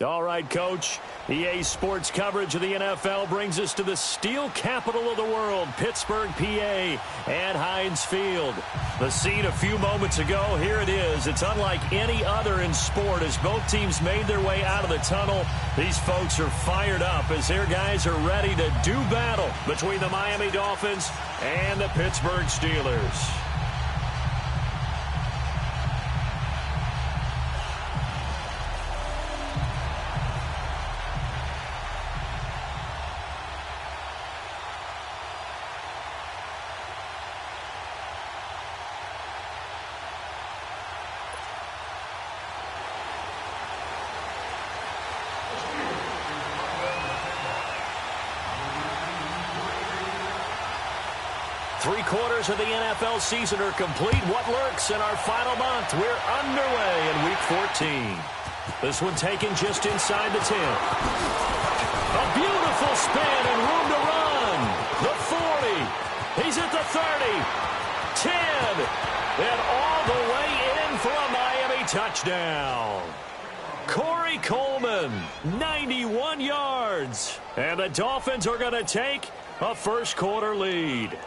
All right, Coach. EA Sports coverage of the NFL brings us to the steel capital of the world, Pittsburgh, PA, at Heinz Field. The scene a few moments ago, here it is. It's unlike any other in sport as both teams made their way out of the tunnel. These folks are fired up as their guys are ready to do battle between the Miami Dolphins and the Pittsburgh Steelers. Three-quarters of the NFL season are complete. What lurks in our final month? We're underway in Week 14. This one taken just inside the 10. A beautiful spin and room to run. The 40. He's at the 30. 10. And all the way in for a Miami touchdown. Corey Coleman, 91 yards. And the Dolphins are going to take a first-quarter lead.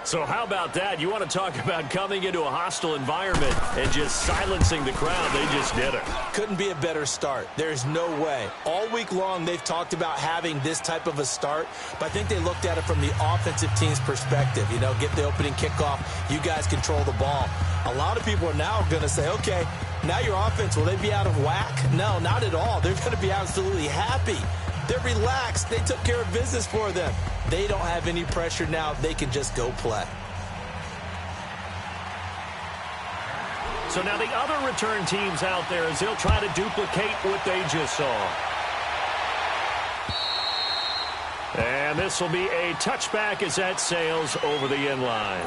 So how about that? You want to talk about coming into a hostile environment and just silencing the crowd. They just did it. Couldn't be a better start. There's no way. All week long, they've talked about having this type of a start, but I think they looked at it from the offensive team's perspective. You know, get the opening kickoff. You guys control the ball. A lot of people are now going to say, okay, now your offense, will they be out of whack? No, not at all. They're going to be absolutely happy. They're relaxed. They took care of business for them. They don't have any pressure now. They can just go play. So now the other return teams out there as they'll try to duplicate what they just saw. And this will be a touchback as that sails over the end line.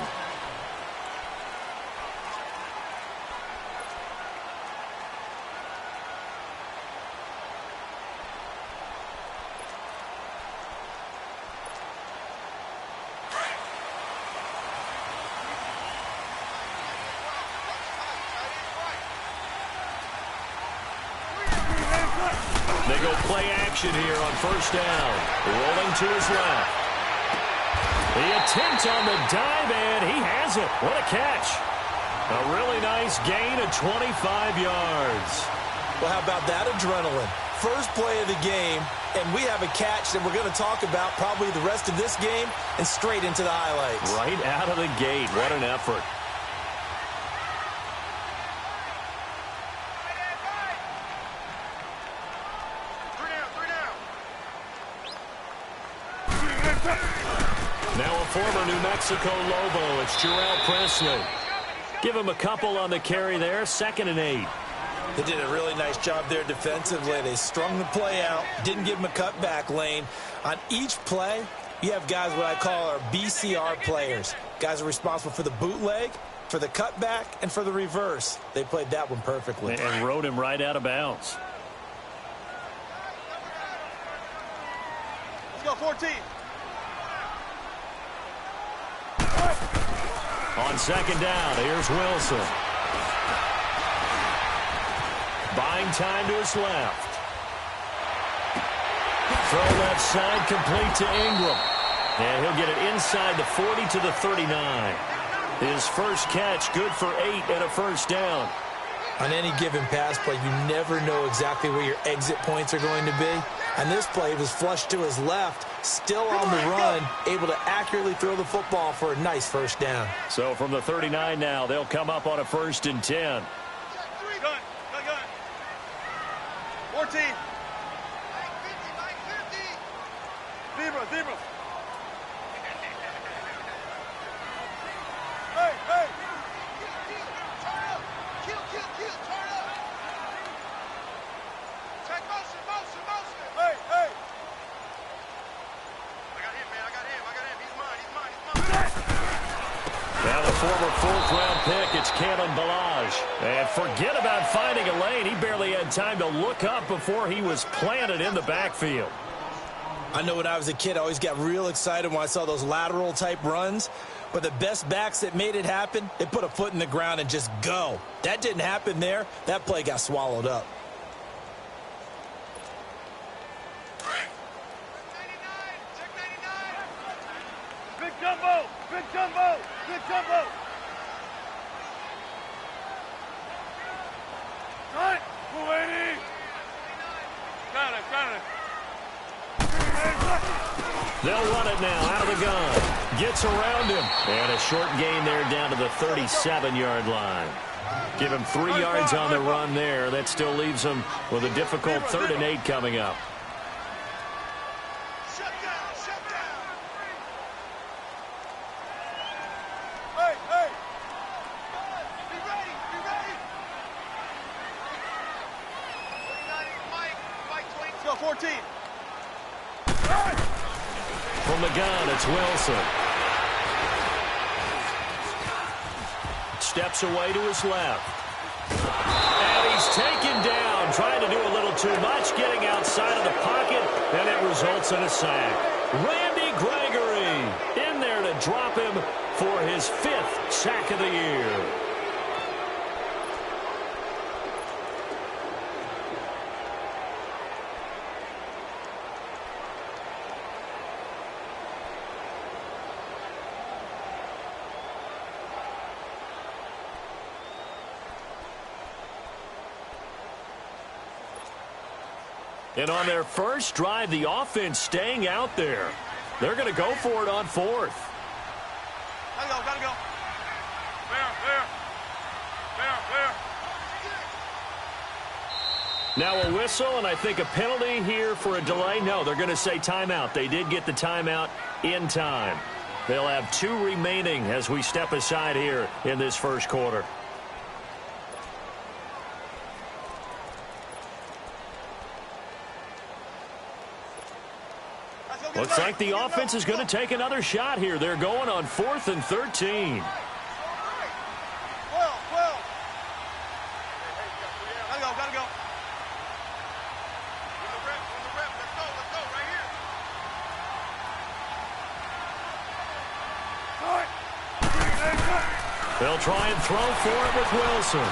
They go play action here on first down. Rolling to his left. The attempt on the dive, and he has it. What a catch. A really nice gain of 25 yards. Well, how about that adrenaline? First play of the game, and we have a catch that we're going to talk about probably the rest of this game and straight into the highlights. Right out of the gate. What an effort. Now a former New Mexico Lobo, it's Jarrell Presley. Give him a couple on the carry there, 2nd and 8. They did a really nice job there defensively. They strung the play out, didn't give him a cutback lane. On each play, you have guys what I call our BCR players. Guys are responsible for the bootleg, for the cutback, and for the reverse. They played that one perfectly. And rode him right out of bounds. Let's go, 14. On second down, here's Wilson. Buying time to his left. Throw left side complete to Ingram. And he'll get it inside the 40 to the 39. His first catch, good for 8 and a first down. On any given pass play, you never know exactly where your exit points are going to be. And this play was flushed to his left, still on the run, able to accurately throw the football for a nice first down. So from the 39 now, they'll come up on a 1st and 10. Gun. 14. Zebra. Hey. Kill. Turn up. Check motion. Hey. I got him. He's mine. Now the former 4th-round pick, it's Kalen Ballage. And forget about finding a lane. He barely had time to look up before he was planted in the backfield. I know when I was a kid, I always got real excited when I saw those lateral-type runs. But the best backs that made it happen, they put a foot in the ground and just go. That didn't happen there. That play got swallowed up. Good jumbo! Good jumbo! Good jumbo! Cut! 280! Got it! They'll run it now out of the gun. Gets around him. And a short gain there down to the 37-yard line. Give him 3 yards on the run there. That still leaves him with a difficult 3rd and 8 coming up. Shut down! Shut down! Hey! Be ready! Be ready! 29 Mike 20. Let's go, 14. From the gun, it's Wilson. Steps away to his left. And he's taken down, trying to do a little too much, getting outside of the pocket, and it results in a sack. Randy Gregory in there to drop him for his 5th sack of the year. And on their first drive, the offense staying out there. They're going to go for it on 4th. Gotta go. Fair. Now a whistle, and I think a penalty here for a delay. No, they're going to say timeout. They did get the timeout in time. They'll have 2 remaining as we step aside here in this first quarter. Looks like the offense is going to take another shot here. They're going on 4th and 13. 12. Gotta go. Win the rep. Let's go, right here. They'll try and throw for it with Wilson.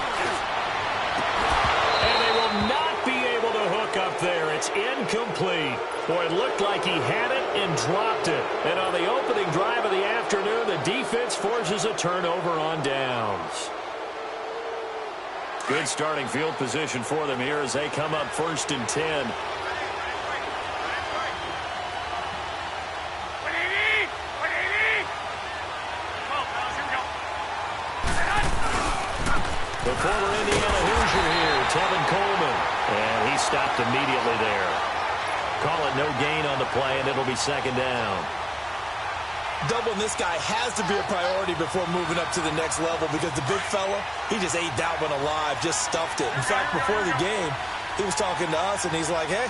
And they will not be able to hook up there. It's incomplete. Boy, it looked like he had it and dropped it. And on the opening drive of the afternoon, the defense forces a turnover on downs. Good starting field position for them here as they come up 1st and 10. The former Indiana Hoosier here, Tevin Coleman. And he stopped immediately there. Call it no gain on the play, and it'll be 2nd down. Doubling this guy has to be a priority before moving up to the next level because the big fella, he just ate that one alive, just stuffed it. In fact, before the game, he was talking to us, and he's like, hey,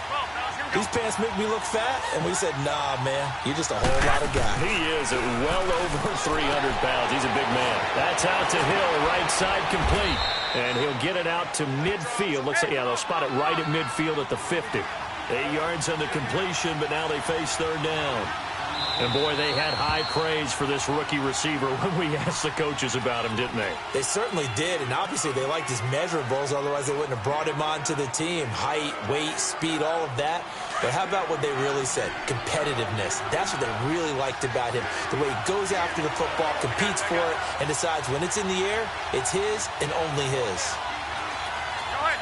these pants make me look fat. And we said, nah, man, you're just a whole lot of guy. He is at well over 300 pounds. He's a big man. That's out to Hill, right side complete. And he'll get it out to midfield. Looks like, yeah, they'll spot it right at midfield at the 50. 8 yards on the completion, but now they face 3rd down. And, boy, they had high praise for this rookie receiver when we asked the coaches about him, didn't they? They certainly did, and obviously they liked his measurables. Otherwise, they wouldn't have brought him onto the team. Height, weight, speed, all of that. But how about what they really said? Competitiveness. That's what they really liked about him. The way he goes after the football, competes for it, and decides when it's in the air, it's his and only his. Go ahead.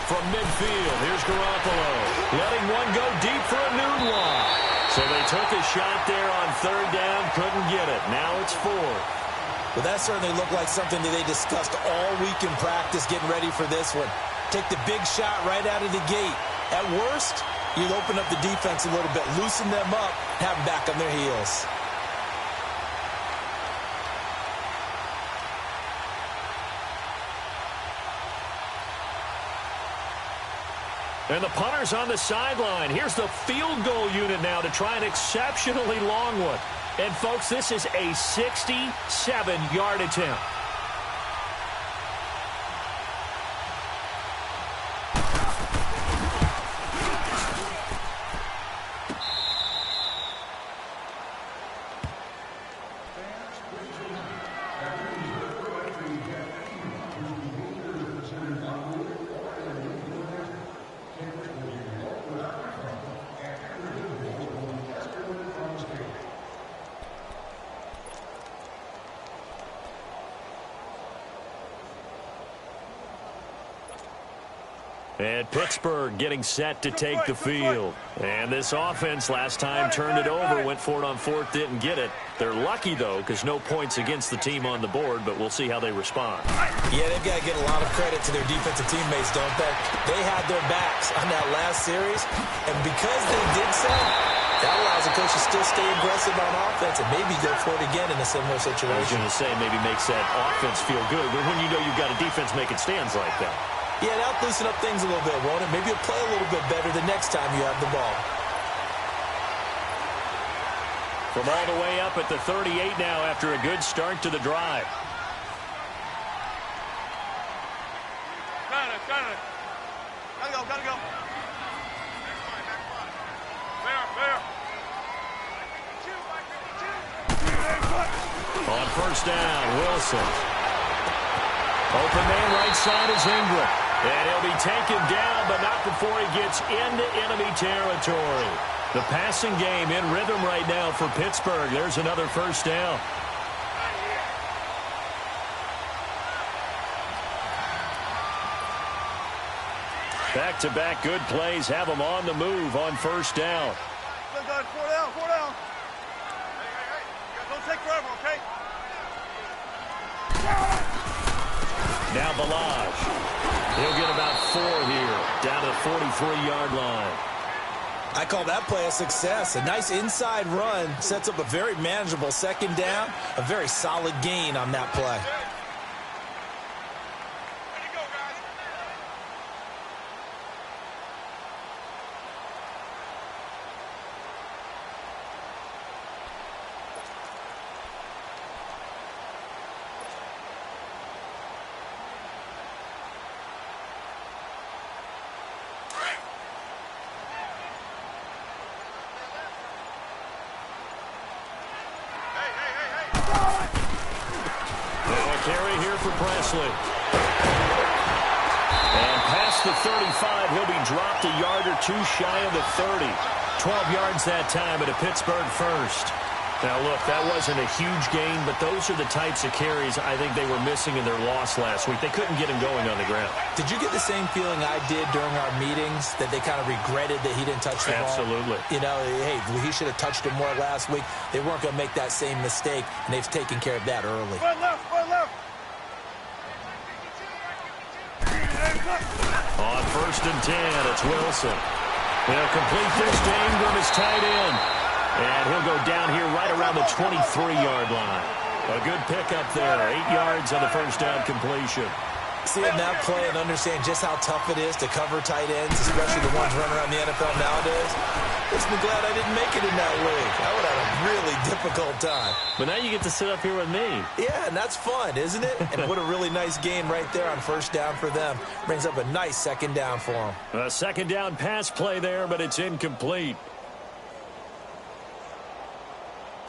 From midfield, here's Garoppolo. Letting one go deep for a noon one. So they took a shot there on 3rd down, couldn't get it. Now it's 4th. Well, that certainly looked like something that they discussed all week in practice, getting ready for this one. Take the big shot right out of the gate. At worst, you'll open up the defense a little bit, loosen them up, have them back on their heels. And the punter's on the sideline. Here's the field goal unit now to try an exceptionally long one. And, folks, this is a 67-yard attempt. And Pittsburgh getting set to take the field. And this offense last time turned it over, went for it on fourth, didn't get it. They're lucky, though, because no points against the team on the board, but we'll see how they respond. Yeah, they've got to get a lot of credit to their defensive teammates, don't they? They had their backs on that last series, and because they did so, that allows the coach to still stay aggressive on offense and maybe go for it again in a similar situation. I was going to say maybe makes that offense feel good, but when you know you've got a defense making stands like that. Yeah, that'll loosen up things a little bit, won't it? Maybe you'll play a little bit better the next time you have the ball. From all the way up at the 38 now after a good start to the drive. Got it. Gotta go. Fair. On first down, Wilson. Open man right side is Ingram. And he'll be taken down, but not before he gets into enemy territory. The passing game in rhythm right now for Pittsburgh. There's another first down. Back-to-back good plays have them on the move on first down. Good, 4 down. Hey. Don't take forever, okay? Now Balaj. He'll get about 4 here, down to the 43-yard line. I call that play a success. A nice inside run sets up a very manageable second down, a very solid gain on that play. Carry here for Presley. And past the 35, he'll be dropped a yard or two shy of the 30. 12 yards that time at a Pittsburgh first. Now, look, that wasn't a huge gain, but those are the types of carries I think they were missing in their loss last week. They couldn't get him going on the ground. Did you get the same feeling I did during our meetings, that they kind of regretted that he didn't touch the ball? Absolutely. You know, hey, he should have touched it more last week. They weren't going to make that same mistake, and they've taken care of that early. Right left. On first and 10, it's Wilson. They'll complete this to Ingram as tight end. And he'll go down here right around the 23-yard line. A good pickup there. 8 yards on the first down completion. Seeing that play and understand just how tough it is to cover tight ends, especially the ones running around the NFL nowadays, makes me glad I didn't make it in that league. I would have had a really difficult time. But now you get to sit up here with me. Yeah, and that's fun, isn't it? And what a really nice game right there on first down for them. Brings up a nice second down for them. A second down pass play there, but it's incomplete.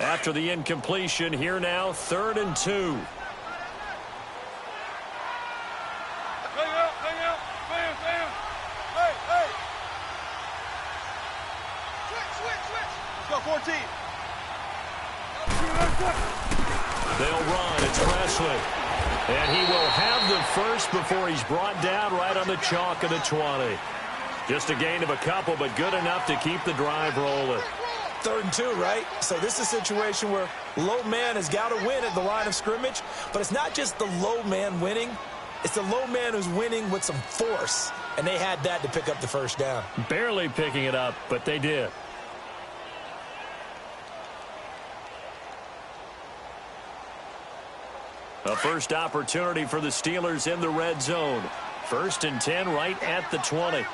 After the incompletion, here now, 3rd and 2. Hang out. Bam. Hey. Switch. Let's go, 14. They'll run. It's Presley. And he will have the first before he's brought down right on the chalk of the 20. Just a gain of a couple, but good enough to keep the drive rolling. 3rd and 2, right? So this is a situation where low man has got to win at the line of scrimmage, but it's not just the low man winning. It's the low man who's winning with some force, and they had that to pick up the first down. Barely picking it up, but they did. A first opportunity for the Steelers in the red zone. 1st and 10 right at the 20.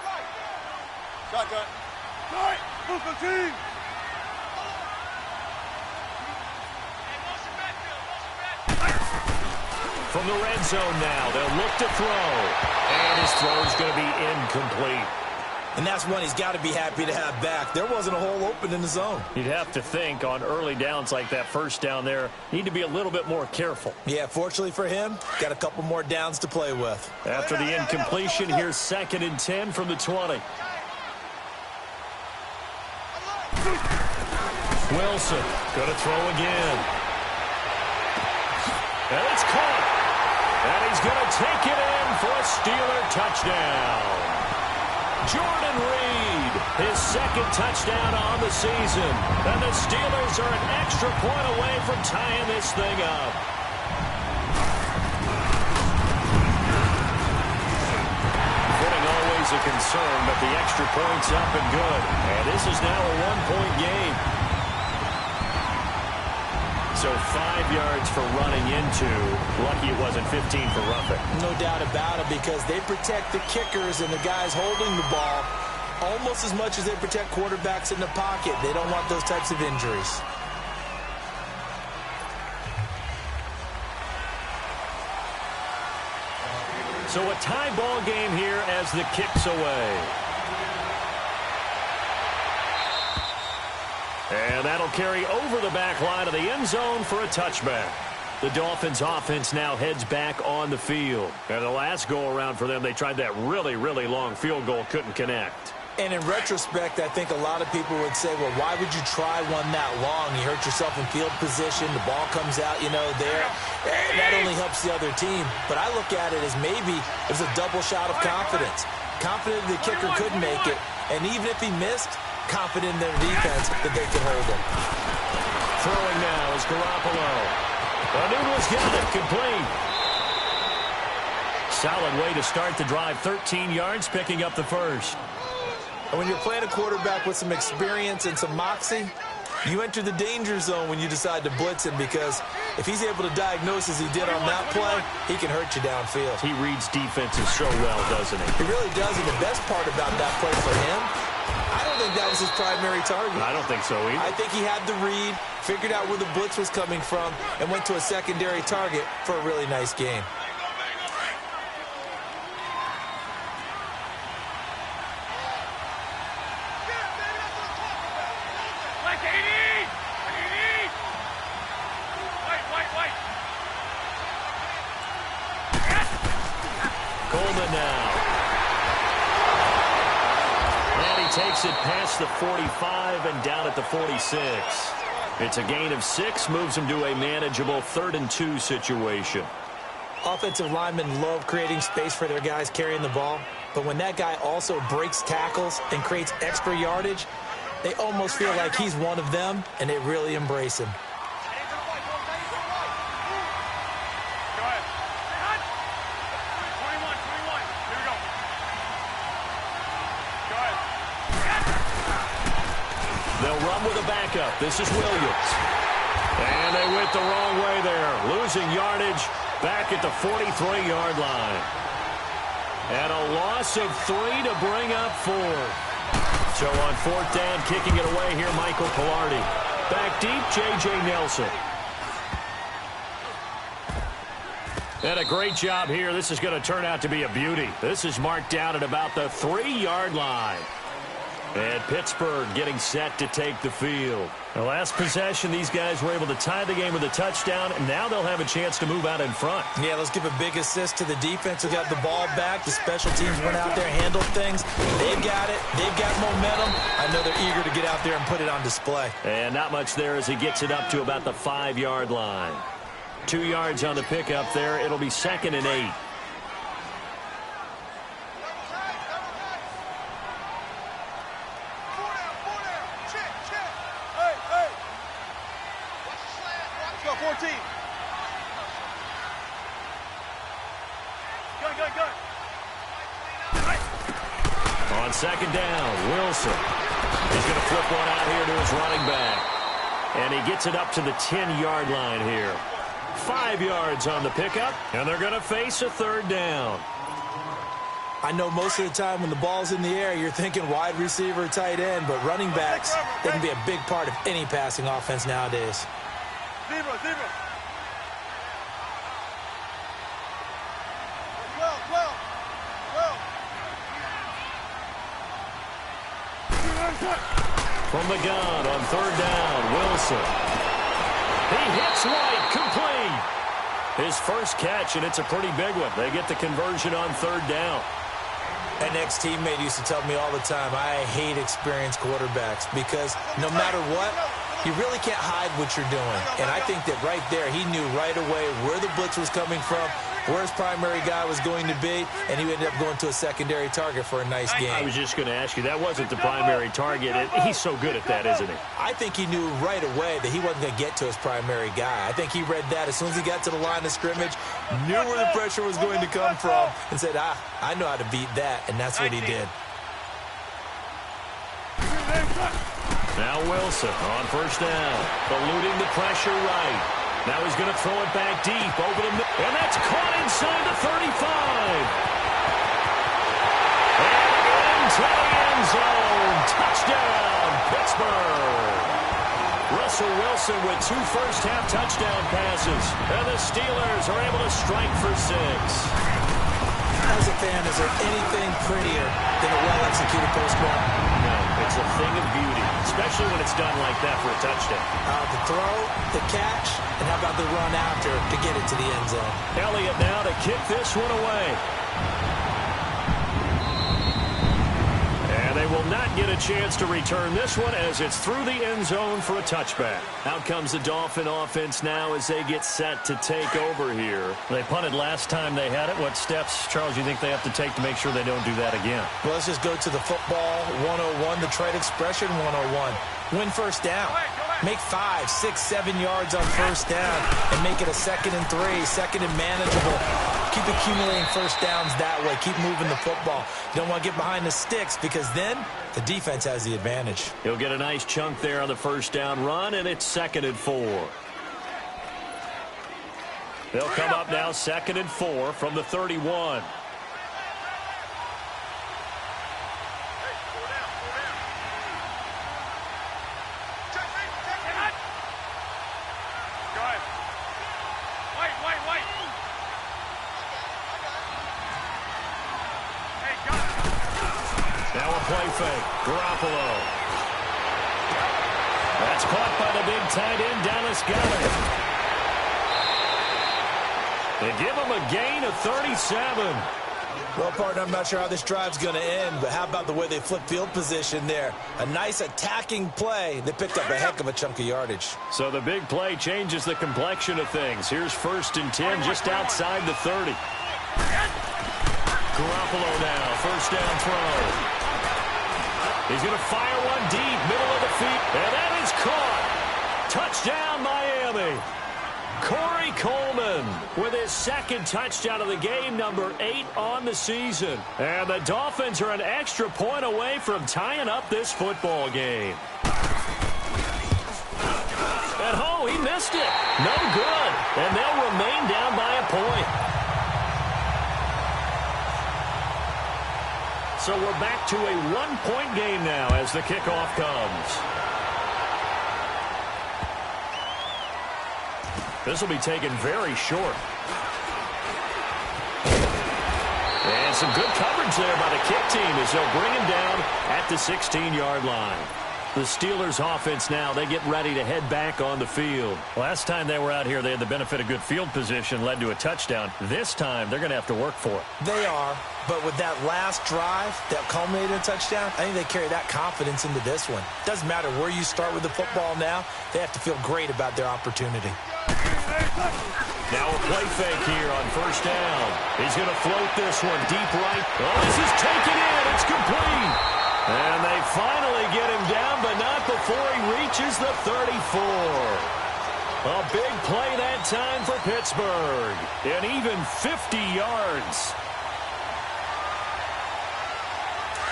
Shotgun. Right. Move the team. From the red zone now, they'll look to throw. And his throw is going to be incomplete. And that's one he's got to be happy to have back. There wasn't a hole open in the zone. You'd have to think on early downs like that first down there, need to be a little bit more careful. Yeah, fortunately for him, got a couple more downs to play with. After the incompletion, here's 2nd and 10 from the 20. Wilson going to throw again. And it's caught. And he's going to take it in for a Steeler touchdown. Jordan Reed, his second touchdown on the season. And the Steelers are an extra point away from tying this thing up. Footing always a concern, but the extra point's up and good. And this is now a one-point game. So 5 yards for running into. Lucky it wasn't 15 for roughing. No doubt about it, because they protect the kickers and the guys holding the ball almost as much as they protect quarterbacks in the pocket. They don't want those types of injuries. So a tie ball game here as the kick's away. And that'll carry over the back line of the end zone for a touchback. The Dolphins offense now heads back on the field. And the last go-around for them, they tried that really, really long field goal, couldn't connect. And in retrospect, I think a lot of people would say, well, why would you try one that long? You hurt yourself in field position. The ball comes out, there. That only helps the other team. But I look at it as maybe it was a double shot of confidence. Confident the kicker couldn't make it. And even if he missed, confident in their defense that they could hold him. Throwing now is Garoppolo. Anuno's got it, complete. Solid way to start the drive, 13 yards, picking up the first. And when you're playing a quarterback with some experience and some moxie, you enter the danger zone when you decide to blitz him, because if he's able to diagnose as he did on that play, he can hurt you downfield. He reads defenses so well, doesn't he? He really does, and the best part about that play for him, I don't think that was his primary target. I don't think so either. I think he had the read, figured out where the blitz was coming from, and went to a secondary target for a really nice game. Coleman now. And he takes it past the 45 and down at the 46. It's a gain of 6, moves him to a manageable 3rd and 2 situation. Offensive linemen love creating space for their guys carrying the ball, but when that guy also breaks tackles and creates extra yardage, they almost feel like he's one of them, and they really embrace him. With a backup. This is Williams. And they went the wrong way there. Losing yardage back at the 43-yard line. And a loss of 3 to bring up 4. So on 4th down, kicking it away here, Michael Pilardi. Back deep, J.J. Nelson. And a great job here. This is going to turn out to be a beauty. This is marked down at about the 3-yard line. And Pittsburgh getting set to take the field. The last possession, these guys were able to tie the game with a touchdown, and now they'll have a chance to move out in front. Yeah, let's give a big assist to the defense who got the ball back. The special teams went out there, handled things. They've got it. They've got momentum. I know they're eager to get out there and put it on display. And not much there as he gets it up to about the 5-yard line. 2 yards on the pickup there. It'll be 2nd and 8. On 2nd down, Wilson. He's going to flip one out here to his running back. And he gets it up to the 10-yard line here. 5 yards on the pickup, and they're going to face a 3rd down. I know most of the time when the ball's in the air, you're thinking wide receiver, tight end, but running backs, they can be a big part of any passing offense nowadays. Zero. From the gun on 3rd down, Wilson. He hits White, complete. His first catch, and it's a pretty big one. They get the conversion on 3rd down. An ex-teammate used to tell me all the time, I hate experienced quarterbacks because no matter what, you really can't hide what you're doing. And I think that right there, he knew right away where the blitz was coming from, where his primary guy was going to be, and he ended up going to a secondary target for a nice game. I was just going to ask you, that wasn't the primary target. He's so good at that, isn't he? I think he knew right away that he wasn't going to get to his primary guy. I think he read that as soon as he got to the line of scrimmage, knew where the pressure was going to come from, and said, I know how to beat that, and that's what he did. Now Wilson on first down, eluding the pressure right. Now he's going to throw it back deep over the middle, and that's caught inside the 35. And into the end zone. Touchdown, Pittsburgh. Russell Wilson with 2 first-half touchdown passes, and the Steelers are able to strike for 6. As a fan, is there anything prettier than a well-executed post-ball? No, it's a thing of beauty, especially when it's done like that for a touchdown. The throw, the catch, and how about the run after to get it to the end zone? Elliott now to kick this one away. And they will not get a chance to return this one as it's through the end zone for a touchback. Out comes the Dolphin offense now as they get set to take over here. They punted last time they had it. What steps, Charles, you think they have to take to make sure they don't do that again? Well, let's just go to the football 101, the trade expression 101. Win first down. Make 5, 6, 7 yards on first down and make it a 2nd and 3, 2nd and manageable. Keep accumulating first downs that way. Keep moving the football. You don't want to get behind the sticks because then the defense has the advantage. He'll get a nice chunk there on the first down run, and it's 2nd and 4. They'll come up now 2nd and 4 from the 31. Play fake. Garoppolo. That's caught by the big tight end, Dallas Goedert. They give him a gain of 37. Well, partner, I'm not sure how this drive's going to end, but how about the way they flip field position there? A nice attacking play. They picked up a heck of a chunk of yardage. So the big play changes the complexion of things. Here's 1st and 10 just outside the 30. Garoppolo now, first down throw. He's going to fire one deep, middle of the field, and that is caught. Touchdown, Miami. Corey Coleman with his 2nd touchdown of the game, number 8 on the season. And the Dolphins are an extra point away from tying up this football game. And he missed it. No good. And they'll remain down by a point. So we're back to a 1-point game now as the kickoff comes. This will be taken very short. And some good coverage there by the kick team as they'll bring him down at the 16-yard line. The Steelers offense now, they get ready to head back on the field. Last time they were out here, they had the benefit of good field position, led to a touchdown. This time, they're going to have to work for it. They are, but with that last drive that culminated in a touchdown, I think they carry that confidence into this one. Doesn't matter where you start with the football now, they have to feel great about their opportunity. Now a play fake here on first down. He's going to float this one deep right. Oh, this is taken in. It's complete. And they finally get him down, but not before he reaches the 34. A big play that time for Pittsburgh. And even 50 yards.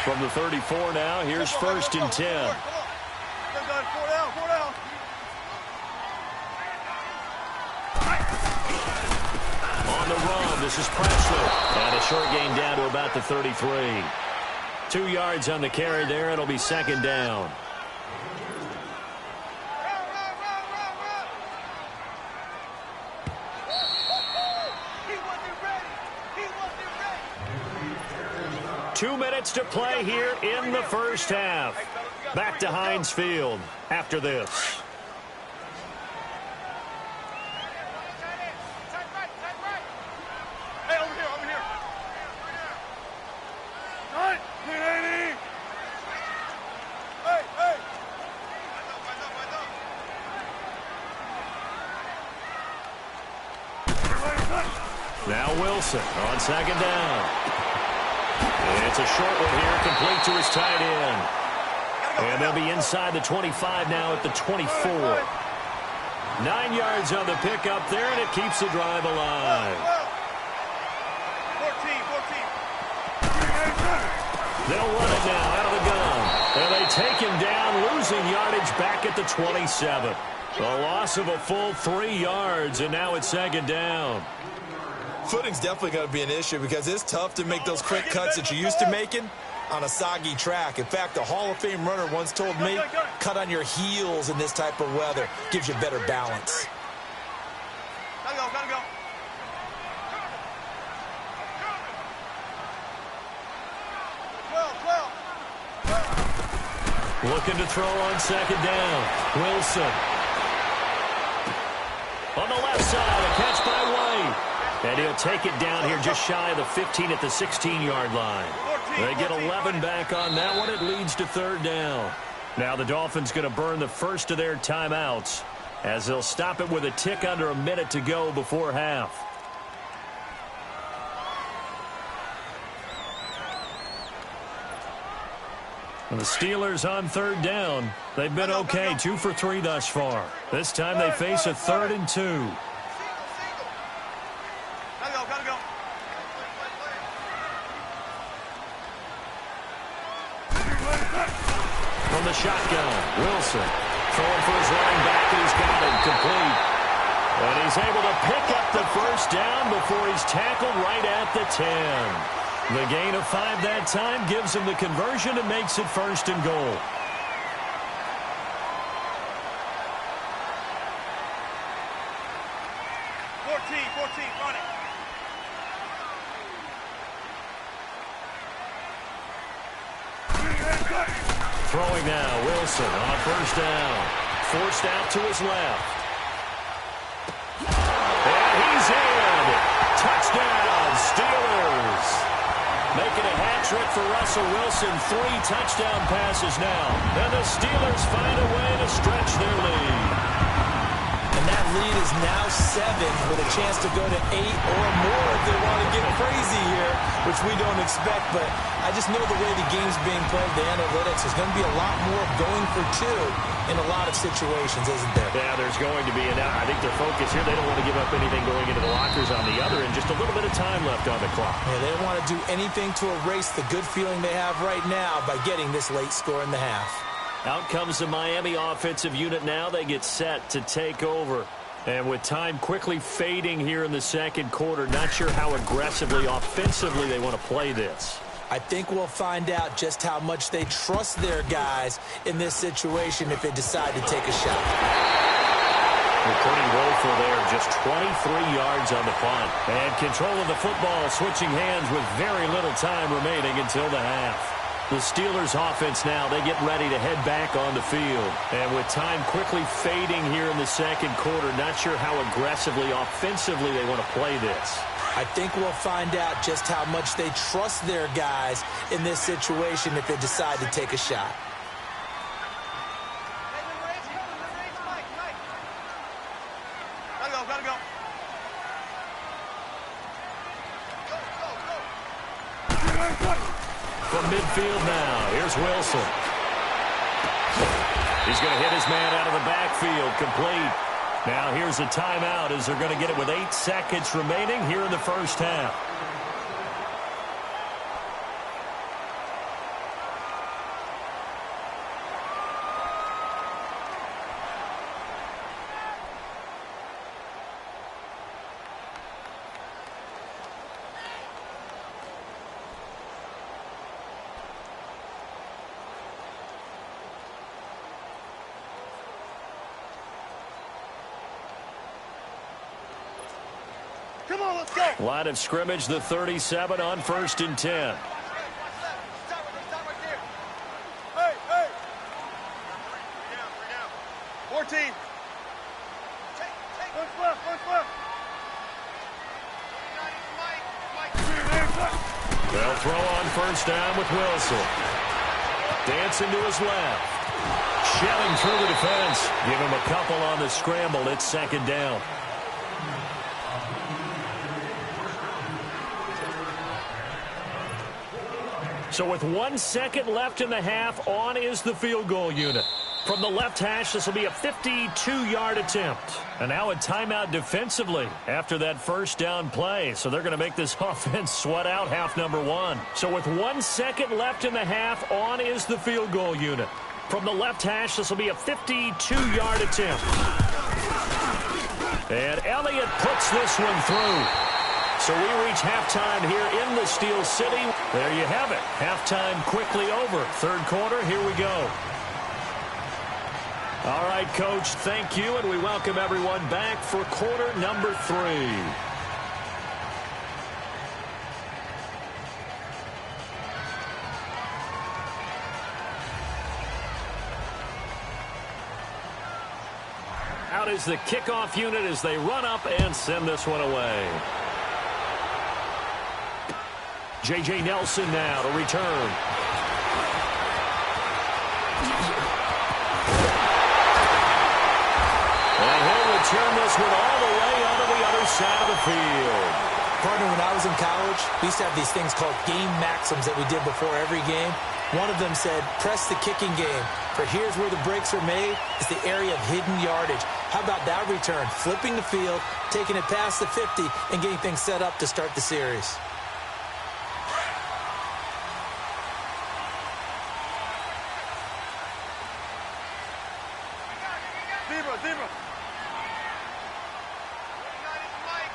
From the 34 now, here's 1st and 10. On the run, this is Presley. And a short gain down to about the 33. 2 yards on the carry there. It'll be 2nd down. He wasn't ready. 2 minutes to play here in the first half. Back to Heinz Field after this. Now Wilson on second down. It's a short one here, complete to his tight end. And they'll be inside the 25 now at the 24. 9 yards on the pickup there, and it keeps the drive alive. 14. They'll run it now out of the gun. And they take him down, losing yardage back at the 27. A loss of a full 3 yards, and now it's second down. Footing's definitely going to be an issue because it's tough to make those quick cuts that you're used to making on a soggy track. In fact, a Hall of Fame runner once told me, cut on your heels in this type of weather. Gives you better balance. Gotta go. Looking to throw on second down. Wilson. On the left side, a catch by White. And he'll take it down here just shy of the 15 at the 16-yard line. They get 11 back on that one. It leads to third down. Now the Dolphins going to burn the first of their timeouts as they'll stop it with a tick under a minute to go before half. And the Steelers on third down. They've been okay, 2 for 3 thus far. This time they face a 3rd and 2. Gotta go. From the shotgun, Wilson throwing for his running back. He's got it complete. And he's able to pick up the first down before he's tackled right at the 10. The gain of 5 that time gives him the conversion and makes it 1st and goal. Run it. Throwing now, Wilson on first down. Forced out to his left. And he's in. Touchdown, Steelers. Making a hat trick for Russell Wilson. 3 touchdown passes now. And the Steelers find a way to stretch their lead. And that lead is now 7 with a chance to go to 8 or more if they want to get crazy here, which we don't expect. But I just know the way the game's being played, the analytics, there's going to be a lot more going for 2 in a lot of situations, isn't there? Yeah, there's going to be. And I think their focus here, they don't want to give up anything going into the lockers on the other, and just a little bit of time left on the clock. Yeah, they don't want to do anything to erase the good feeling they have right now by getting this late score in the half. Out comes the Miami offensive unit now. They get set to take over. And with time quickly fading here in the second quarter, not sure how aggressively, offensively they want to play this. I think we'll find out just how much they trust their guys in this situation if they decide to take a shot. They're pretty woeful there, just 23 yards on the punt. And control of the football switching hands with very little time remaining until the half. The Steelers offense now, they get ready to head back on the field. And with time quickly fading here in the second quarter, not sure how aggressively, offensively they want to play this. I think we'll find out just how much they trust their guys in this situation if they decide to take a shot. Gotta go. From midfield now, here's Wilson. He's going to hit his man out of the backfield, complete. Now here's a timeout as they're going to get it with 8 seconds remaining here in the first half. Come on, let's go. Line of scrimmage, the 37 on 1st and 10. Stop right there. Hey. 14. Push left. They'll throw on first down with Wilson. Dancing to his left. Shelling through the defense. Give him a couple on the scramble. It's second down. So with 1 second left in the half, on is the field goal unit. From the left hash, this will be a 52-yard attempt. And now a timeout defensively after that first down play. So they're going to make this offense sweat out half number one. So with 1 second left in the half, on is the field goal unit. From the left hash, this will be a 52-yard attempt. And Elliott puts this one through. So we reach halftime here in the Steel City. There you have it. Halftime quickly over. Third quarter, here we go. All right, Coach, thank you, and we welcome everyone back for quarter number 3. Out is the kickoff unit as they run up and send this one away. J.J. Nelson now to return. And he'll return this one all the way onto the other side of the field. Partner, when I was in college, we used to have these things called game maxims that we did before every game. One of them said, press the kicking game. For here's where the breaks are made. It's the area of hidden yardage. How about that return? Flipping the field, taking it past the 50, and getting things set up to start the series. Zebra.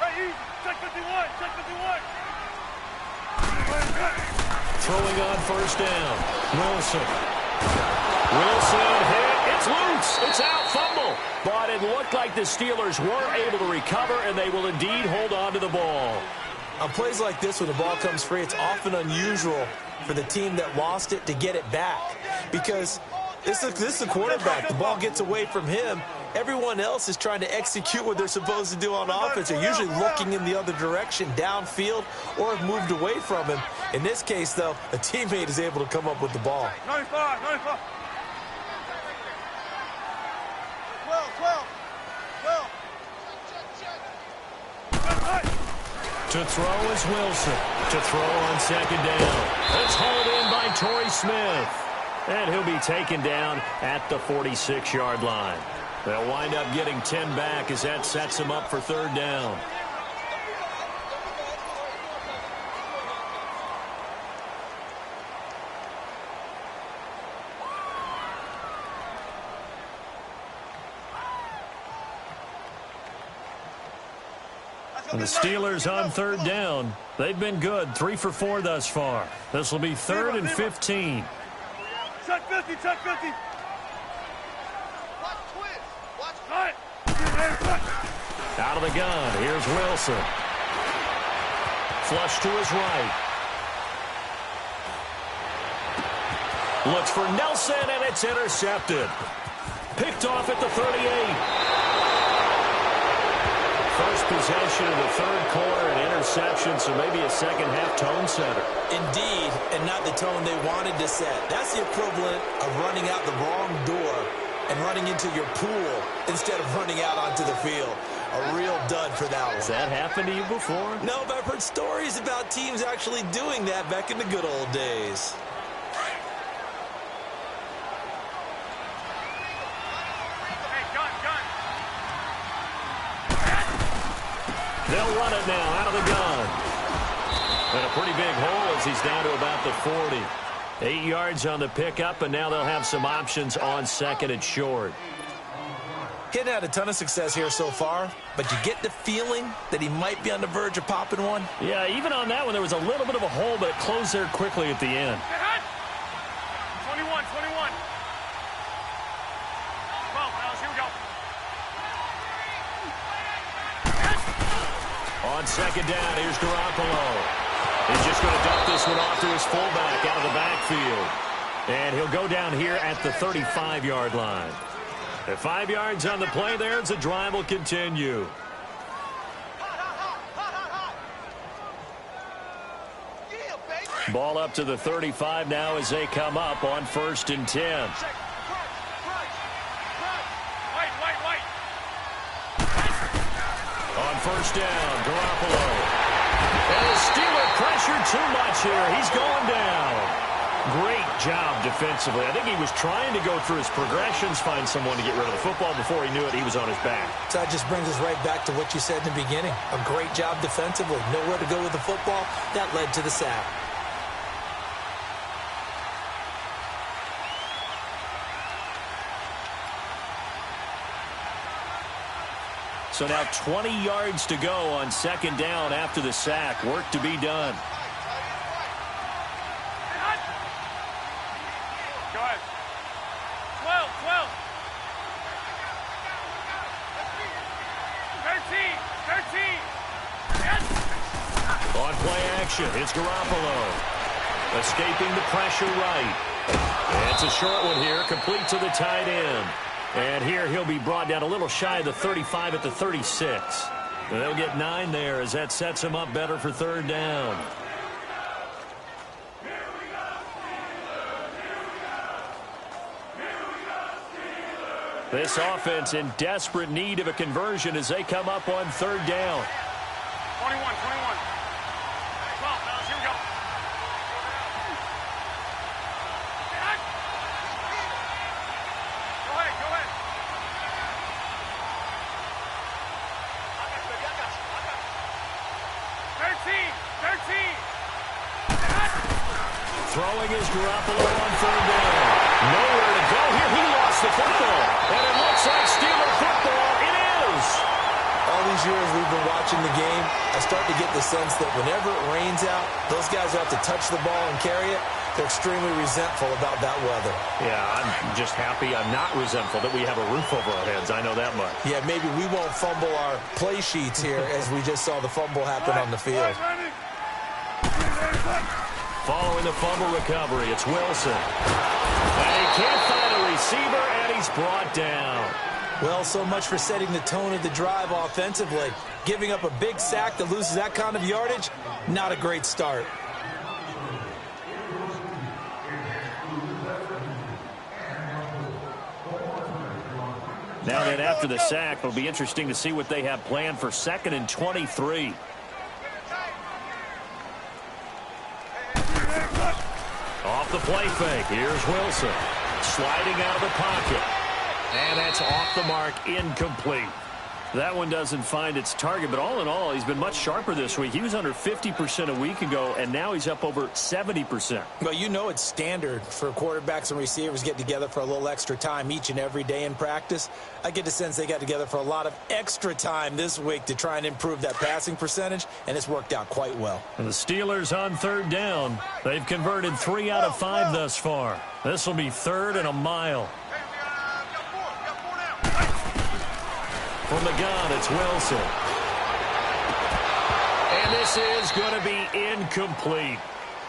Hey, check 51, check 51. Throwing on first down. Wilson hit. It's loose. It's out. Fumble. But it looked like the Steelers were able to recover, and they will indeed hold on to the ball. On plays like this, when the ball comes free, it's often unusual for the team that lost it to get it back. Because this is the quarterback. The ball gets away from him. Everyone else is trying to execute what they're supposed to do on offense. They're usually looking in the other direction, downfield, or have moved away from him. In this case, though, a teammate is able to come up with the ball. 95. 12. To throw is Wilson. To throw on second down. It's hauled in by Torrey Smith. And he'll be taken down at the 46-yard line. They'll wind up getting 10 back as that sets them up for third down. And the Steelers on third down. They've been good, 3 for 4 thus far. This will be 3rd and 15. Check 50. Out of the gun, here's Wilson. Flush to his right. Looks for Nelson, and it's intercepted. Picked off at the 38. First possession of the third quarter, an interception, so maybe a second-half tone setter. Indeed, and not the tone they wanted to set. That's the equivalent of running out the wrong door and running into your pool instead of running out onto the field. A real dud for that one. Has that happened to you before? No, but I've heard stories about teams actually doing that back in the good old days. They'll run it now out of the gun. And a pretty big hole as he's down to about the 40. 8 yards on the pickup, and now they'll have some options on second and short. Hadn't had a ton of success here so far, but you get the feeling that he might be on the verge of popping one. Yeah, even on that one, there was a little bit of a hole, but it closed there quickly at the end. 21. 12, here we go. On second down, here's Garoppolo. He's just going to dump this one off to his fullback out of the backfield. And he'll go down here at the 35-yard line. At 5 yards on the play there, the drive will continue. Ball up to the 35 now as they come up on 1st and 10. On first down, Garoppolo. And the Steeler pressure too much here. He's going down. Great job defensively. I think he was trying to go through his progressions, find someone to get rid of the football. Before he knew it, he was on his back. So that just brings us right back to what you said in the beginning. A great job defensively. Nowhere to go with the football. That led to the sack. So now 20 yards to go on second down after the sack. Work to be done. Go ahead. 12, 12. 13, 13. Yes. On play action, it's Garoppolo. Escaping the pressure right. It's a short one here, complete to the tight end. And here he'll be brought down a little shy of the 35 at the 36. They'll get 9 there as that sets him up better for third down. This offense in desperate need of a conversion as they come up on third down. 21, 21. 12, fellas, here we go. Go ahead, go ahead. 13, 13. Throwing is Garoppolo on third down. Nowhere to go here. He lost the football. And it looks like Steeler football. It is. All these years we've been watching the game, I start to get the sense that whenever it rains out, those guys who have to touch the ball and carry it, they're extremely resentful about that weather. Yeah, I'm just happy I'm not resentful that we have a roof over our heads. I know that much. Yeah, maybe we won't fumble our play sheets here as we just saw the fumble happen on the field. Following the fumble recovery, it's Wilson. And he can't find a receiver, and he's brought down. Well, so much for setting the tone of the drive offensively. Giving up a big sack that loses that kind of yardage, not a great start. Now then, after the sack, it'll be interesting to see what they have planned for 2nd and 23. Off the play fake, here's Wilson. Sliding out of the pocket. And that's off the mark, incomplete. That one doesn't find its target, but all in all, he's been much sharper this week. He was under 50% a week ago, and now he's up over 70%. Well, you know it's standard for quarterbacks and receivers get together for a little extra time each and every day in practice. I get the sense they got together for a lot of extra time this week to try and improve that passing percentage, and it's worked out quite well. And the Steelers on third down. They've converted 3 out of 5 thus far. This will be 3rd and a mile. From the gun, it's Wilson. And this is going to be incomplete.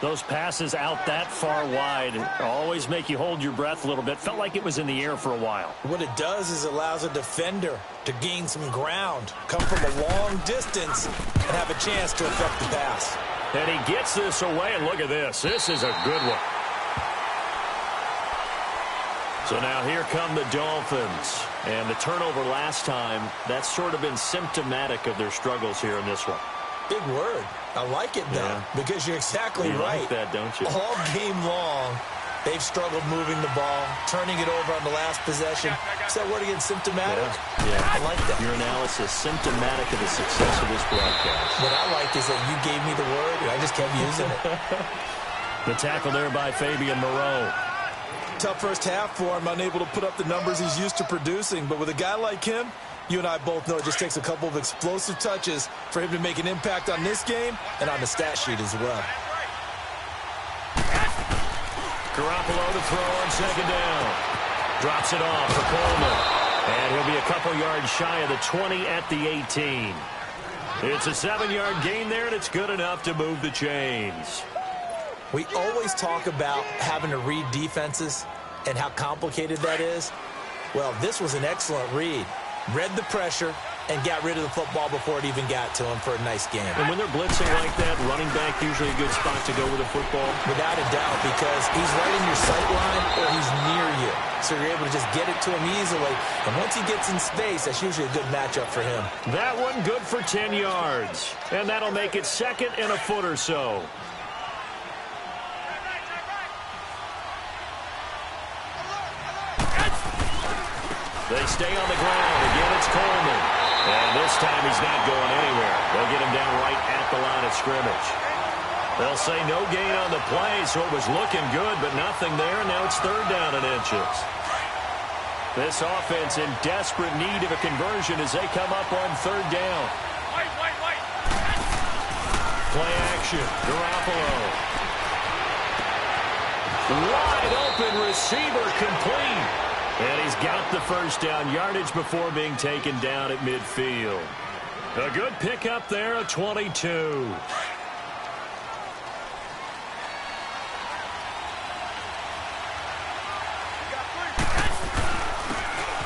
Those passes out that far wide always make you hold your breath a little bit. Felt like it was in the air for a while. What it does is it allows a defender to gain some ground, come from a long distance, and have a chance to affect the pass. And he gets this away, and look at this. This is a good one. So now here come the Dolphins. And the turnover last time, that's sort of been symptomatic of their struggles here in this one. Big word. I like it, though, because you're exactly right. You like that, don't you? All game long, they've struggled moving the ball, turning it over on the last possession. Is that word again, symptomatic? Yeah. I like that. Your analysis, symptomatic of the success of this broadcast. What I like is that you gave me the word, and I just kept using it. The tackle there by Fabian Moreau. Tough first half for him, unable to put up the numbers he's used to producing. But with a guy like him, you and I both know it just takes a couple of explosive touches for him to make an impact on this game and on the stat sheet as well. Garoppolo to throw on second down. Drops it off for Coleman. And he'll be a couple yards shy of the 20 at the 18. It's a 7-yard gain there, and it's good enough to move the chains. We always talk about having to read defenses and how complicated that is. Well, this was an excellent read. Read the pressure and got rid of the football before it even got to him for a nice game. And when they're blitzing like that, running back usually a good spot to go with the football. Without a doubt, because he's right in your sight line or he's near you. So you're able to just get it to him easily. And once he gets in space, that's usually a good matchup for him. That one good for 10 yards. And that'll make it 2nd and a foot or so. They stay on the ground. Again, it's Coleman. And this time he's not going anywhere. They'll get him down right at the line of scrimmage. They'll say no gain on the play, so it was looking good, but nothing there. Now it's 3rd down and inches. This offense in desperate need of a conversion as they come up on 3rd down. Play action. Garoppolo. Wide open receiver complete. And he's got the 1st down yardage before being taken down at midfield. A good pickup there, a 22.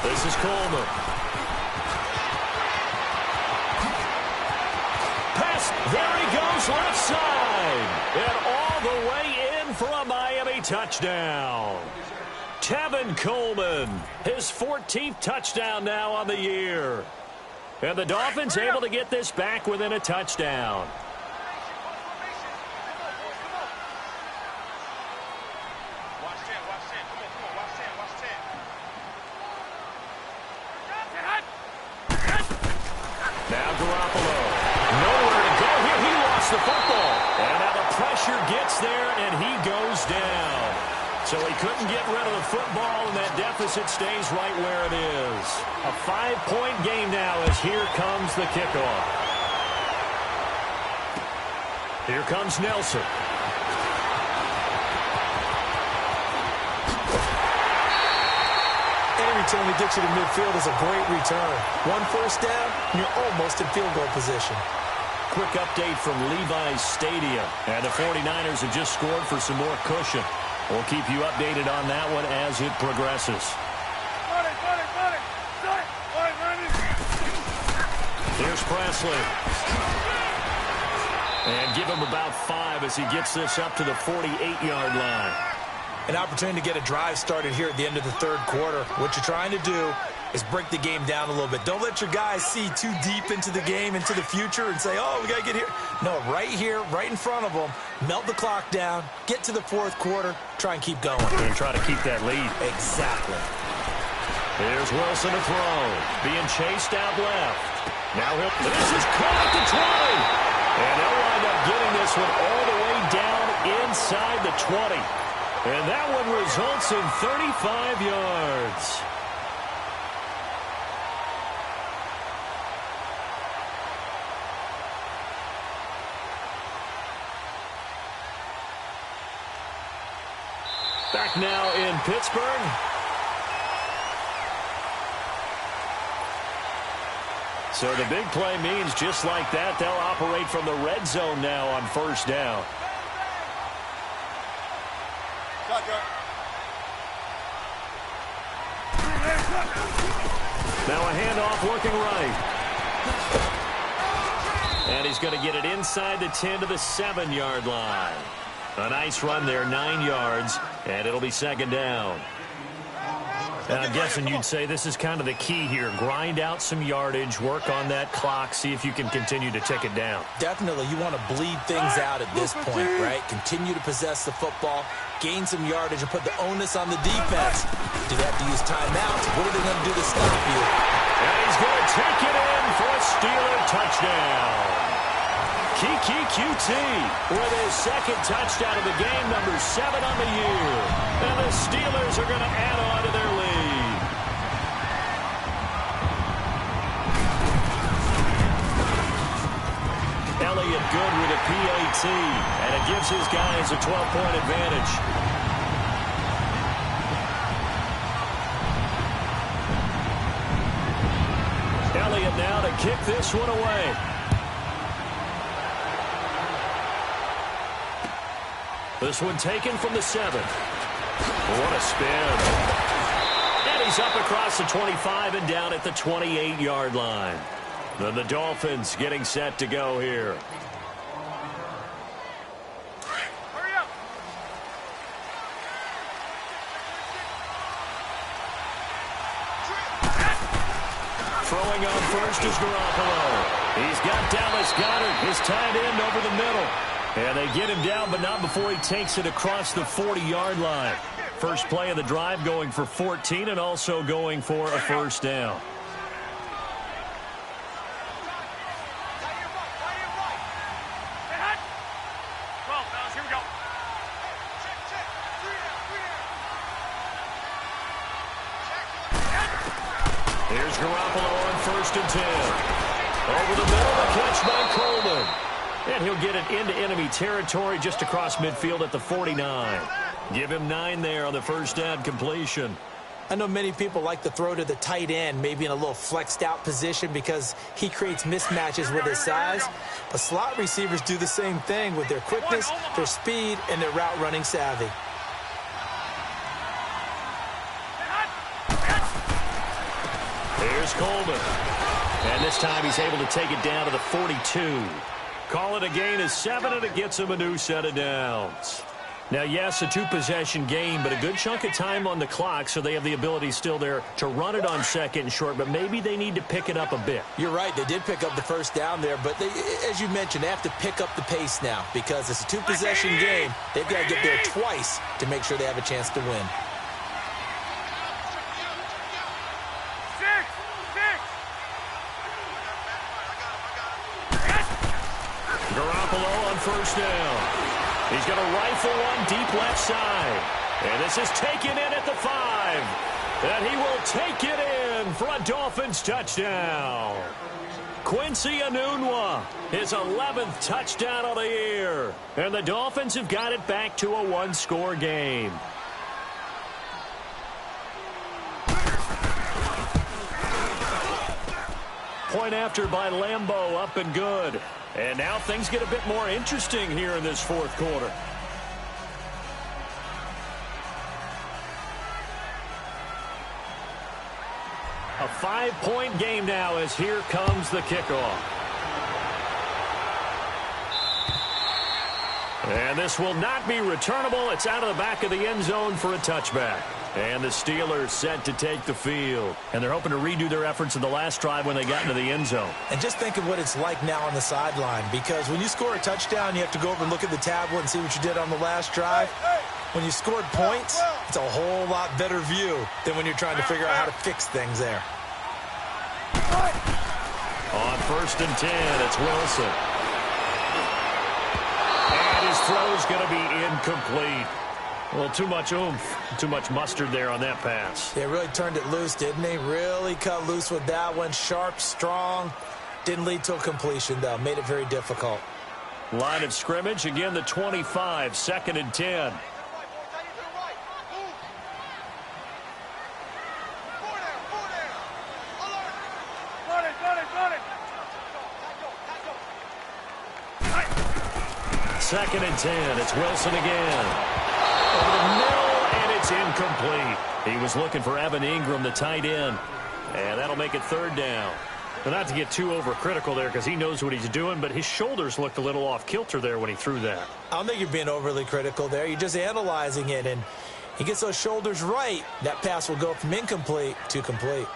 This is Coleman. Pass, there he goes, left side. And all the way in for a Miami touchdown. Tevin Coleman, his 14th touchdown now on the year. And the Dolphins able to get this back within a touchdown. Now Garoppolo. Nowhere to go here. He lost the football. And now the pressure gets there, and he goes down. So he couldn't get rid of the football, and that deficit stays right where it is. A 5-point game now as here comes the kickoff. Here comes Nelson. Any return to get you to midfield is a great return. 1 first down, and you're almost in field goal position. Quick update from Levi's Stadium. And the 49ers have just scored for some more cushion. We'll keep you updated on that one as it progresses. Here's Presley. And give him about 5 as he gets this up to the 48-yard line. An opportunity to get a drive started here at the end of the 3rd quarter. What you're trying to do is break the game down a little bit. Don't let your guys see too deep into the game, into the future, and say, oh, we got to get here. No, right here, right in front of them, melt the clock down, get to the 4th quarter, try and keep going. And try to keep that lead. Exactly. Here's Wilson to throw. Being chased out left. Now this is caught at the 20. And they'll wind up getting this one all the way down inside the 20. And that one results in 35 yards. Back now in Pittsburgh. So the big play means just like that, they'll operate from the red zone now on 1st down. Now a handoff working right. And he's going to get it inside the 10 to the 7-yard line. A nice run there, 9 yards, and it'll be 2nd down. And I'm guessing you'd say this is kind of the key here. Grind out some yardage, work on that clock, see if you can continue to tick it down. Definitely, you want to bleed things out at this point, right? Continue to possess the football, gain some yardage, and put the onus on the defense. Do they have to use timeouts? What are they going to do to stop you? And he's going to take it in for a Steeler touchdown. Kiki QT with his 2nd touchdown of the game, number 7 on the year. And the Steelers are going to add on to their lead. Elliott good with a PAT, and it gives his guys a 12-point advantage. Elliott now to kick this one away. This one taken from the 7. What a spin. And he's up across the 25 and down at the 28-yard line. Then the Dolphins getting set to go here. Hurry up. Throwing on first is Garoppolo. He's got Dallas Goedert, his tight end over the middle. And they get him down, but not before he takes it across the 40-yard line. First play of the drive going for 14 and also going for a first down. Here's Garoppolo on 1st and 10. Over the middle, the catch by Coleman. And he'll get it into enemy territory just across midfield at the 49. Give him 9 there on the first down completion. I know many people like to throw to the tight end, maybe in a little flexed out position because he creates mismatches with his size. But slot receivers do the same thing with their quickness, their speed, and their route running savvy. Here's Coleman. And this time he's able to take it down to the 42. Call it a gain of 7, and it gets him a new set of downs. Now, yes, a 2-possession game, but a good chunk of time on the clock, so they have the ability still there to run it on 2nd and short, but maybe they need to pick it up a bit. You're right. They did pick up the first down there, but they, as you mentioned, they have to pick up the pace now because it's a 2-possession game. They've got to get there twice to make sure they have a chance to win. Garoppolo on first down. He's going to rifle one deep left side. And this is taken in at the 5. And he will take it in for a Dolphins touchdown. Quincy Enunwa, his 11th touchdown of the year. And the Dolphins have got it back to a 1-score game. Point after by Lambeau, up and good. And now things get a bit more interesting here in this 4th quarter. A 5-point game now as here comes the kickoff. And this will not be returnable. It's out of the back of the end zone for a touchback. And the Steelers set to take the field. And they're hoping to redo their efforts in the last drive when they got into the end zone. And just think of what it's like now on the sideline, because when you score a touchdown, you have to go over and look at the tablet and see what you did on the last drive. When you scored points, it's a whole lot better view than when you're trying to figure out how to fix things there. On 1st and 10, it's Wilson. And his throw's going to be incomplete. Well, too much oomph, too much mustard there on that pass. They really turned it loose, didn't they? Really cut loose with that one. Sharp, strong. Didn't lead to a completion, though. Made it very difficult. Line of scrimmage, again the 25, 2nd and 10. Second and 10, it's Wilson again. Over the middle, and it's incomplete. He was looking for Evan Ingram, the tight end. And that'll make it 3rd down. But not to get too overcritical there because he knows what he's doing, but his shoulders looked a little off kilter there when he threw that. I don't think you're being overly critical there. You're just analyzing it, and he gets those shoulders right. That pass will go from incomplete to complete.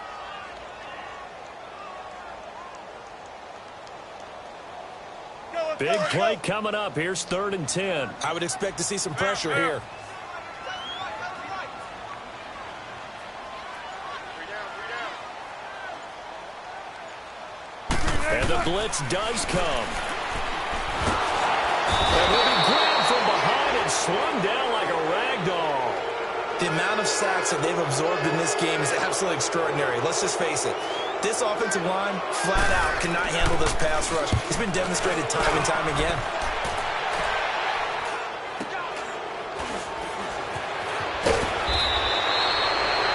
Big play coming up. Here's 3rd and 10. I would expect to see some pressure here. And the blitz does come. And he'll be grabbed from behind and slung down like a rag doll. The amount of sacks that they've absorbed in this game is absolutely extraordinary. Let's just face it. This offensive line, flat out, cannot handle this pass rush. It's been demonstrated time and time again.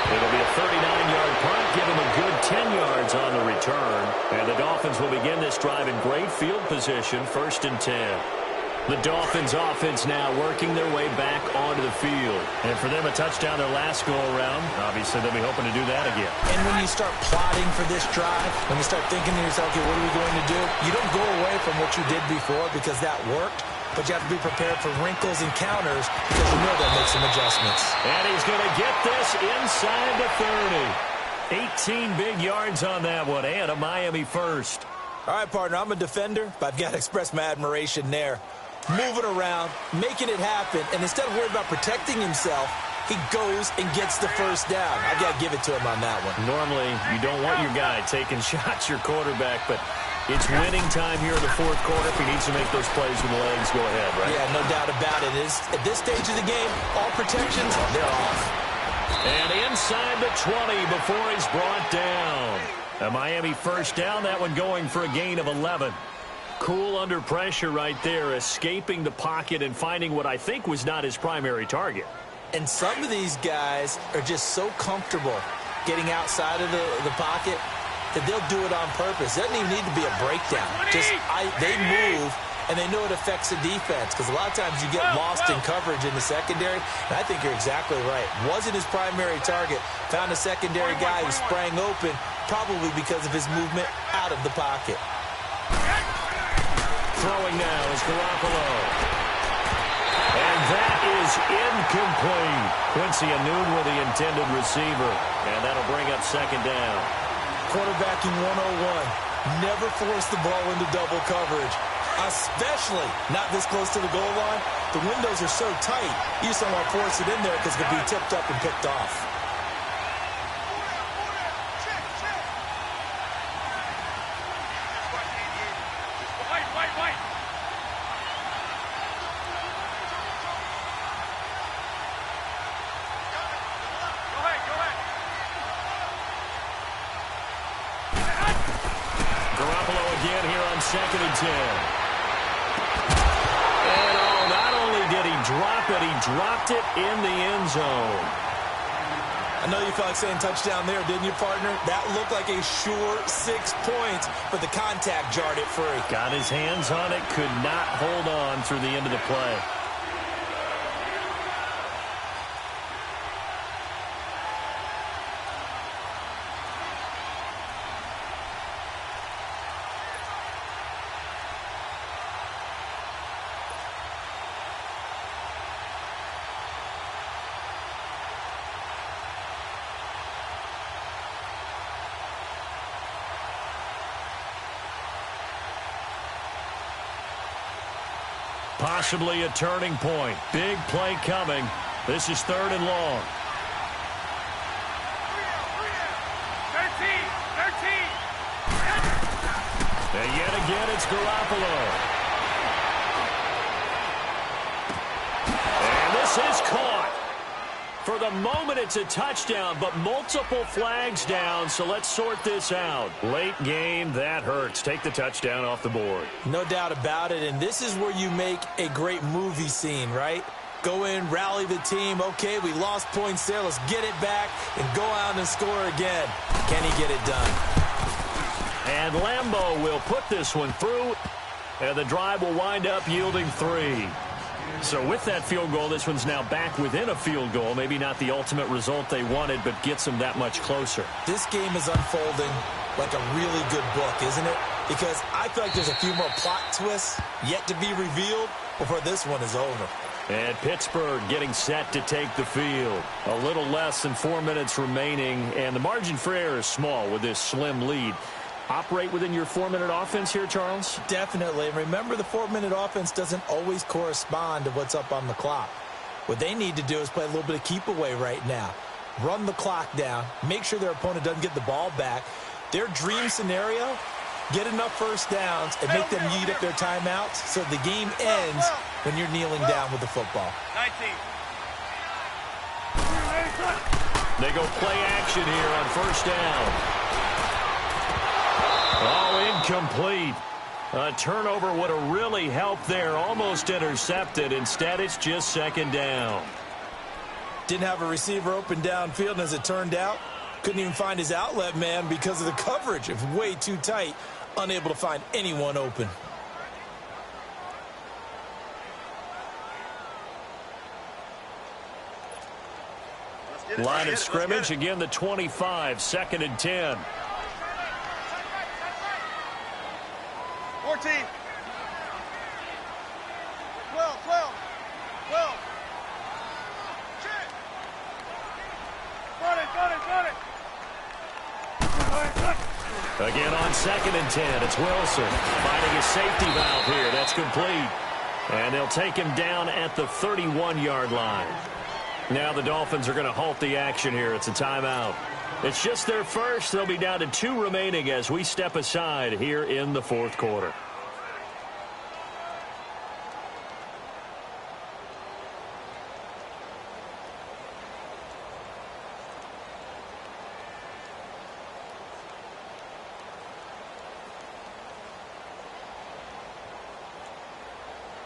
It'll be a 39-yard punt, give him a good 10 yards on the return. And the Dolphins will begin this drive in great field position, 1st and 10. The Dolphins offense now working their way back onto the field. And for them, a touchdown their last go-around. Obviously, they'll be hoping to do that again. And when you start plotting for this drive, when you start thinking to yourself, okay, what are we going to do? You don't go away from what you did before because that worked, but you have to be prepared for wrinkles and counters because you know they'll make some adjustments. And he's going to get this inside the 30. 18 big yards on that one, and a Miami first. All right, partner, I'm a defender, but I've got to express my admiration there. Moving around, making it happen, and instead of worrying about protecting himself, he goes and gets the first down. I got to give it to him on that one. Normally, you don't want your guy taking shots, your quarterback, but it's winning time here in the fourth quarter. If he needs to make those plays with the legs, go ahead, right? Yeah, no doubt about it. At this stage of the game, all protections, they're off. And inside the 20 before he's brought down. A Miami first down, that one going for a gain of 11. Cool under pressure right there, escaping the pocket and finding what I think was not his primary target. And some of these guys are just so comfortable getting outside of the pocket that they'll do it on purpose. It doesn't even need to be a breakdown. They move, and they know it affects the defense because a lot of times you get lost in coverage in the secondary, and I think you're exactly right. Wasn't his primary target. Found a secondary guy who sprang open, probably because of his movement out of the pocket. Throwing now is Garoppolo. And that is incomplete. Quincy Anoon with the intended receiver, and that'll bring up second down. Quarterbacking 101. Never force the ball into double coverage, especially not this close to the goal line. The windows are so tight, you just don't want to force it in there because it could be tipped up and picked off. Second and 10. And not only did he drop it, he dropped it in the end zone. I know you felt like saying touchdown there, didn't you, partner? That looked like a sure 6 points, but the contact jarred it free. Got his hands on it, could not hold on through the end of the play. Possibly a turning point. Big play coming. This is third and long. 13. And yet again, it's Garoppolo. And this is caught. For the moment, it's a touchdown, but multiple flags down, so let's sort this out. Late game, that hurts. Take the touchdown off the board. No doubt about it, and this is where you make a great movie scene, right? Go in, rally the team. Okay, we lost points there. Let's get it back and go out and score again. Can he get it done? And Lambeau will put this one through, and the drive will wind up yielding 3. So with that field goal, this one's now back within a field goal. Maybe not the ultimate result they wanted, but gets them that much closer. This game is unfolding like a really good book, isn't it? Because I feel like there's a few more plot twists yet to be revealed before this one is over. And Pittsburgh getting set to take the field. A little less than 4 minutes remaining, and the margin for error is small with this slim lead. Operate within your 4-minute offense here, Charles? Definitely. And remember, the 4-minute offense doesn't always correspond to what's up on the clock. What they need to do is play a little bit of keep away right now. Run the clock down. Make sure their opponent doesn't get the ball back. Their dream scenario, get enough first downs and make them eat up their timeouts so the game ends when you're kneeling down with the football. 19. They go play action here on first down. Oh, incomplete. A turnover would have really helped there. Almost intercepted. Instead, it's just second down. Didn't have a receiver open downfield, and as it turned out, couldn't even find his outlet man because of the coverage. It was way too tight. Unable to find anyone open. Line of scrimmage, again the 25, second and 10. 14. 12. Got it. Again on second and 10, it's Wilson finding a safety valve here. That's complete. And they'll take him down at the 31-yard line. Now the Dolphins are going to halt the action here. It's a timeout. It's just their first. They'll be down to 2 remaining as we step aside here in the fourth quarter.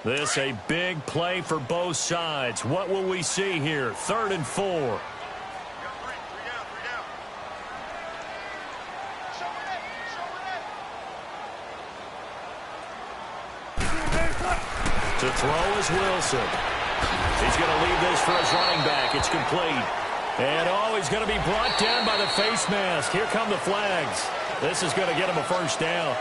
This a big play for both sides. What will we see here? 3rd and 4. Three down. To throw is Wilson. He's going to leave this for his running back. It's complete. And, he's going to be brought down by the face mask. Here come the flags. This is going to get him a first down.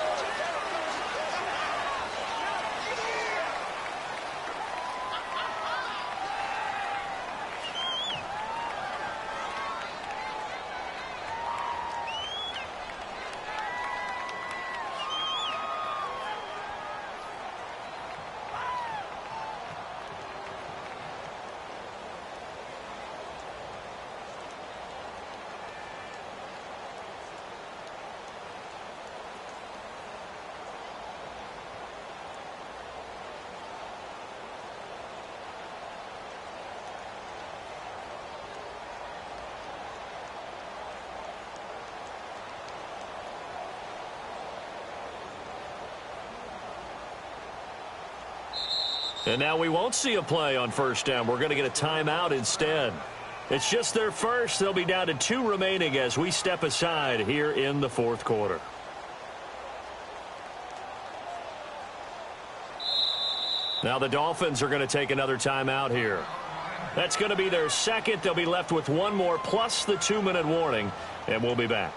And now we won't see a play on first down. We're going to get a timeout instead. It's just their first. They'll be down to 2 remaining as we step aside here in the fourth quarter. Now the Dolphins are going to take another timeout here. That's going to be their second. They'll be left with 1 more plus the 2-minute warning, and we'll be back.